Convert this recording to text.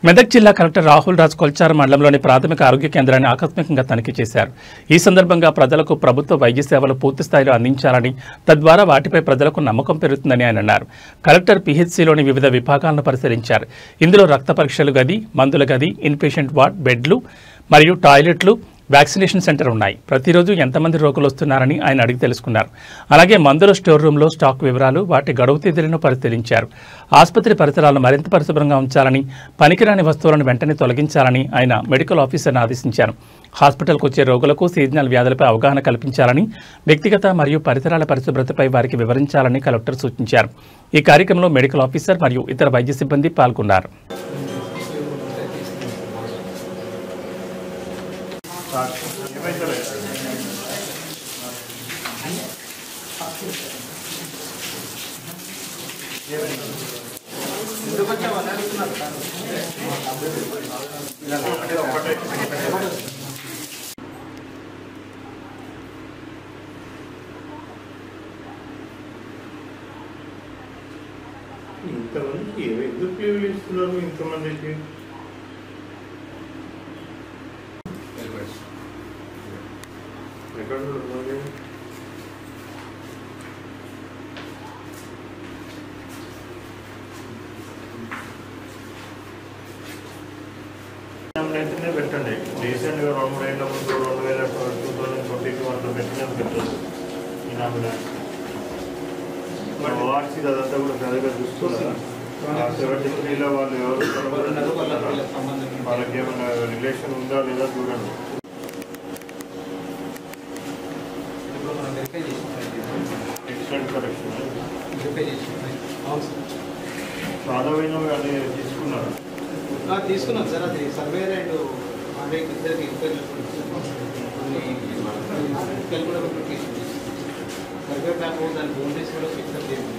మెదక్ జిల్లా కలెక్టర్ రాహుల్ రాజ్ కొల్చార మండలంలోని ప్రాథమిక ఆరోగ్య కేంద్రాన్ని ఆకస్మికంగా తనిఖీ చేశారు. ఈ సందర్భంగా ప్రజలకు ప్రభుత్వ వైద్య సేవలు పూర్తి స్థాయిలో అందించాలని, తద్వారా వాటిపై ప్రజలకు నమ్మకం పెరుగుతుందని ఆయన అన్నారు. కలెక్టర్ పీహెచ్సీలోని వివిధ విభాగాలను పరిశీలించారు. ఇందులో రక్త పరీక్షల గది, మందుల గది, ఇన్పేషెంట్ వార్డ్, బెడ్లు మరియు టాయిలెట్లు, వ్యాక్సినేషన్ సెంటర్ ఉన్నాయి. ప్రతిరోజు ఎంతమంది రోగులు వస్తున్నారని ఆయన అడిగి తెలుసుకున్నారు. అలాగే మందుల స్టోర్ రూమ్లో స్టాక్ వివరాలు, వాటి గడువు తేదీలను పరిశీలించారు. ఆసుపత్రి పరిసరాలను మరింత పరిశుభ్రంగా ఉంచాలని, పనికిరాని వస్తువులను వెంటనే తొలగించాలని ఆయన మెడికల్ ఆఫీసర్ను ఆదేశించారు. హాస్పిటల్కు వచ్చే రోగులకు సీజనల్ వ్యాధులపై అవగాహన కల్పించాలని, వ్యక్తిగత మరియు పరిసరాల పరిశుభ్రతపై వారికి వివరించాలని కలెక్టర్ సూచించారు. ఈ కార్యక్రమంలో మెడికల్ ఆఫీసర్ మరియు ఇతర వైద్య సిబ్బంది పాల్గొన్నారు. ఇంతమందికి ఎందుకు ఇస్తున్నారు? ఇంతమందికి అయితేనే పెట్టండి. రీసెంట్గా 2 ఏళ్ళ ముందు 2022 అట్లా పెట్టినా పెట్టదు. ఈ ఓఆర్సీ అదంతా కూడా సరిగ్గా చూస్తున్నారు. 73లో వాళ్ళు ఎవరు వాళ్ళకి ఏమైనా రిలేషన్ ఉందా లేదా చూడండి. ఎక్స్టెంట్ కరెక్షన్ సాధారణ అది తీసుకున్నాం సార్. అది సర్వేర్ అండ్ అంటే ఇద్దరికి సర్వే ప్లాన్ దాని బౌండరీస్ కూడా ఫిక్స్ చేయండి.